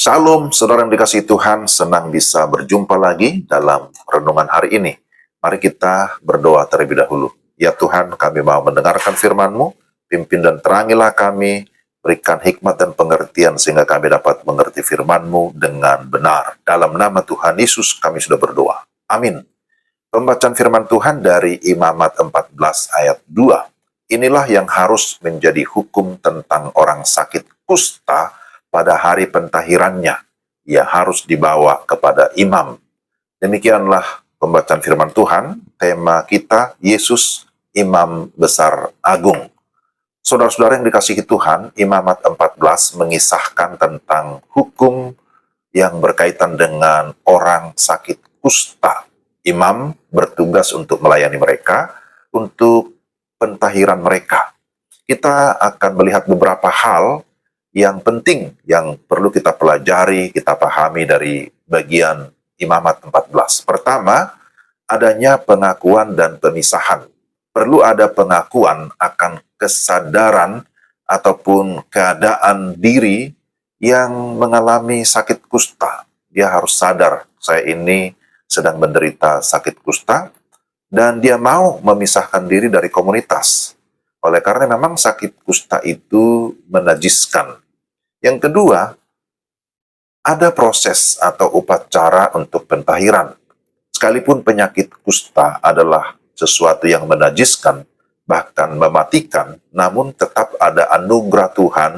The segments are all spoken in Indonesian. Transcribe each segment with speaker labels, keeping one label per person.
Speaker 1: Shalom, saudara yang dikasihi Tuhan, senang bisa berjumpa lagi dalam renungan hari ini. Mari kita berdoa terlebih dahulu. Ya Tuhan, kami mau mendengarkan firman-Mu, pimpin dan terangilah kami, berikan hikmat dan pengertian sehingga kami dapat mengerti firman-Mu dengan benar. Dalam nama Tuhan Yesus kami sudah berdoa. Amin. Pembacaan firman Tuhan dari Imamat 14 ayat 2. Inilah yang harus menjadi hukum tentang orang sakit kusta pada hari pentahirannya. Ia harus dibawa kepada imam. Demikianlah pembacaan firman Tuhan. Tema kita, Yesus, Imam Besar Agung. Saudara-saudara yang dikasihi Tuhan, Imamat 14 mengisahkan tentang hukum yang berkaitan dengan orang sakit kusta. Imam bertugas untuk melayani mereka, untuk pentahiran mereka. Kita akan melihat beberapa hal yang penting yang perlu kita pelajari, kita pahami dari bagian Imamat 14. Pertama, adanya pengakuan dan pemisahan. Perlu ada pengakuan akan kesadaran ataupun keadaan diri yang mengalami sakit kusta. Dia harus sadar, saya ini sedang menderita sakit kusta, dan dia mau memisahkan diri dari komunitas. Oleh karena memang sakit kusta itu menajiskan. Yang kedua, ada proses atau upacara untuk pentahiran. Sekalipun penyakit kusta adalah sesuatu yang menajiskan, bahkan mematikan, namun tetap ada anugerah Tuhan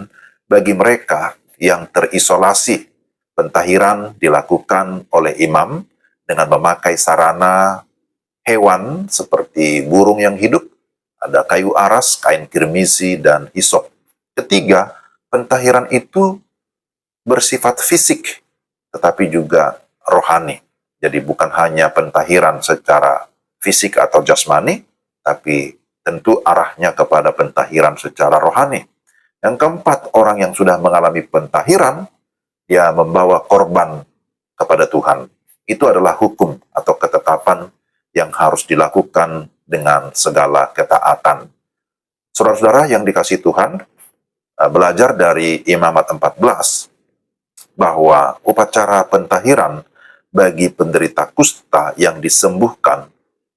Speaker 1: bagi mereka yang terisolasi. Pentahiran dilakukan oleh imam dengan memakai sarana hewan seperti burung yang hidup, ada kayu aras, kain kirmizi, dan hisop. Ketiga, pentahiran itu bersifat fisik, tetapi juga rohani. Jadi bukan hanya pentahiran secara fisik atau jasmani, tapi tentu arahnya kepada pentahiran secara rohani. Yang keempat, orang yang sudah mengalami pentahiran, dia membawa korban kepada Tuhan. Itu adalah hukum atau ketetapan yang harus dilakukan dengan segala ketaatan. Saudara-saudara yang dikasihi Tuhan, belajar dari Imamat 14 bahwa upacara pentahiran bagi penderita kusta yang disembuhkan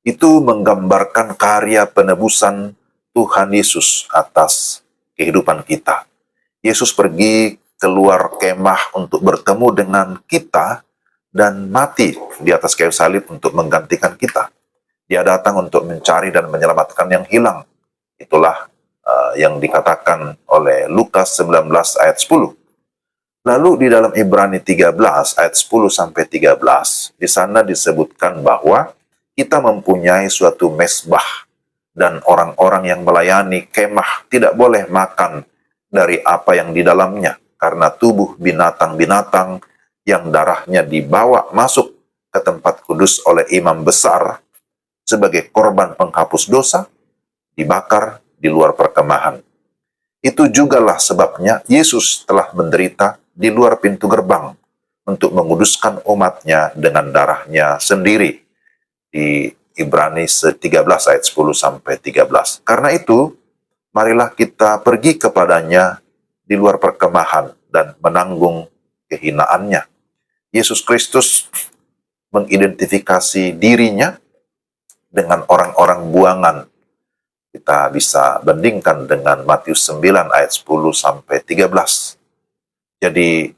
Speaker 1: itu menggambarkan karya penebusan Tuhan Yesus atas kehidupan kita. Yesus pergi keluar kemah untuk bertemu dengan kita dan mati di atas kayu salib untuk menggantikan kita. Dia datang untuk mencari dan menyelamatkan yang hilang. Itulah yang dikatakan oleh Lukas 19 ayat 10. Lalu di dalam Ibrani 13 ayat 10 sampai 13, di sana disebutkan bahwa kita mempunyai suatu mesbah dan orang-orang yang melayani kemah tidak boleh makan dari apa yang di dalamnya karena tubuh binatang-binatang yang darahnya dibawa masuk ke tempat kudus oleh imam besar sebagai korban penghapus dosa dibakar di luar perkemahan. Itu jugalah sebabnya Yesus telah menderita di luar pintu gerbang untuk menguduskan umatnya dengan darahnya sendiri. Di Ibrani 13 ayat 10 sampai 13. Karena itu, marilah kita pergi kepadanya di luar perkemahan dan menanggung kehinaannya. Yesus Kristus mengidentifikasi dirinya dengan orang-orang buangan. Kita bisa bandingkan dengan Matius 9 ayat 10 sampai 13. Jadi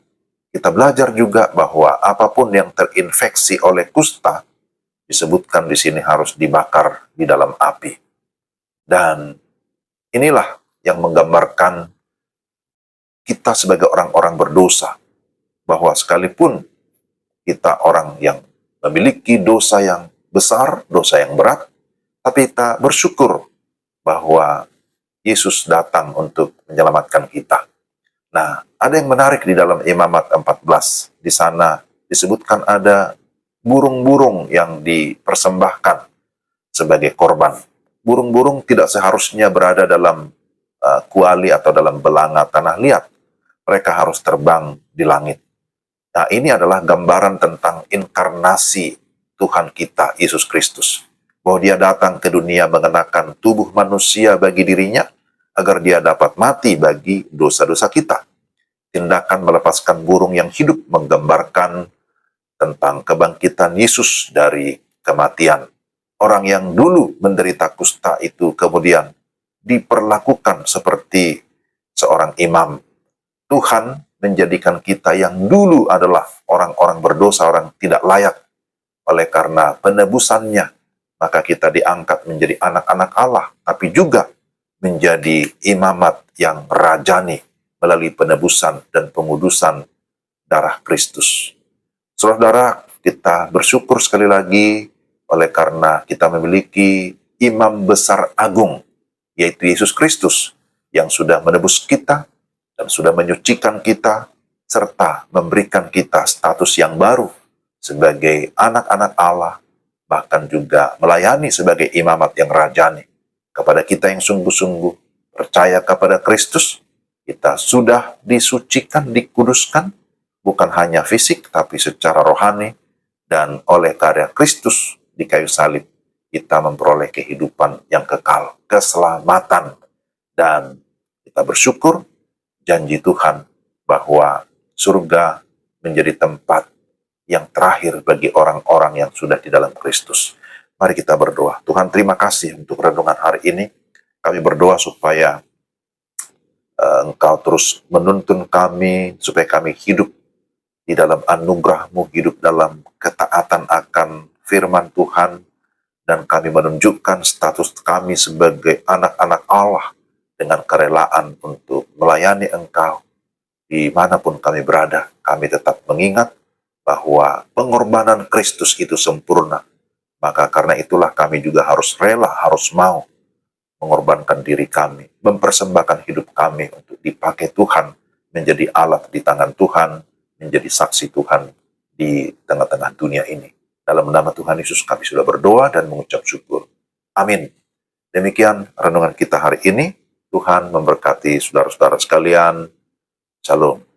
Speaker 1: kita belajar juga bahwa apapun yang terinfeksi oleh kusta disebutkan di sini harus dibakar di dalam api. Dan inilah yang menggambarkan kita sebagai orang-orang berdosa, bahwa sekalipun kita orang yang memiliki dosa yang besar, dosa yang berat, tapi kita bersyukur bahwa Yesus datang untuk menyelamatkan kita. Nah, ada yang menarik di dalam Imamat 14. Di sana disebutkan ada burung-burung yang dipersembahkan sebagai korban. Burung-burung tidak seharusnya berada dalam kuali atau dalam belanga tanah liat. Mereka harus terbang di langit. Nah, ini adalah gambaran tentang inkarnasi Tuhan kita, Yesus Kristus. Bahwa dia datang ke dunia mengenakan tubuh manusia bagi dirinya, agar dia dapat mati bagi dosa-dosa kita. tindakan melepaskan burung yang hidup menggambarkan tentang kebangkitan Yesus dari kematian. Orang yang dulu menderita kusta itu kemudian diperlakukan seperti seorang imam. Tuhan menjadikan kita yang dulu adalah orang-orang berdosa, orang tidak layak. Oleh karena penebusannya, maka kita diangkat menjadi anak-anak Allah, tapi juga menjadi imamat yang rajani melalui penebusan dan pengudusan darah Kristus. Saudara, kita bersyukur sekali lagi oleh karena kita memiliki imam besar agung, yaitu Yesus Kristus, yang sudah menebus kita dan sudah menyucikan kita, serta memberikan kita status yang baru sebagai anak-anak Allah, bahkan juga melayani sebagai imamat yang rajani. Kepada kita yang sungguh-sungguh percaya kepada Kristus, kita sudah disucikan, dikuduskan, bukan hanya fisik, tapi secara rohani, dan oleh karya Kristus di kayu salib, kita memperoleh kehidupan yang kekal, keselamatan, dan kita bersyukur janji Tuhan bahwa surga menjadi tempat yang terakhir bagi orang-orang yang sudah di dalam Kristus. Mari kita berdoa. Tuhan, terima kasih untuk renungan hari ini. Kami berdoa supaya Engkau terus menuntun kami, supaya kami hidup di dalam anugerah-Mu, hidup dalam ketaatan akan firman Tuhan, dan kami menunjukkan status kami sebagai anak-anak Allah dengan kerelaan untuk melayani Engkau. Dimanapun kami berada, kami tetap mengingat bahwa pengorbanan Kristus itu sempurna. Maka karena itulah kami juga harus rela, harus mau mengorbankan diri kami, mempersembahkan hidup kami untuk dipakai Tuhan, menjadi alat di tangan Tuhan, menjadi saksi Tuhan di tengah-tengah dunia ini. Dalam nama Tuhan Yesus kami sudah berdoa dan mengucap syukur. Amin. Demikian renungan kita hari ini. Tuhan memberkati saudara-saudara sekalian. Shalom.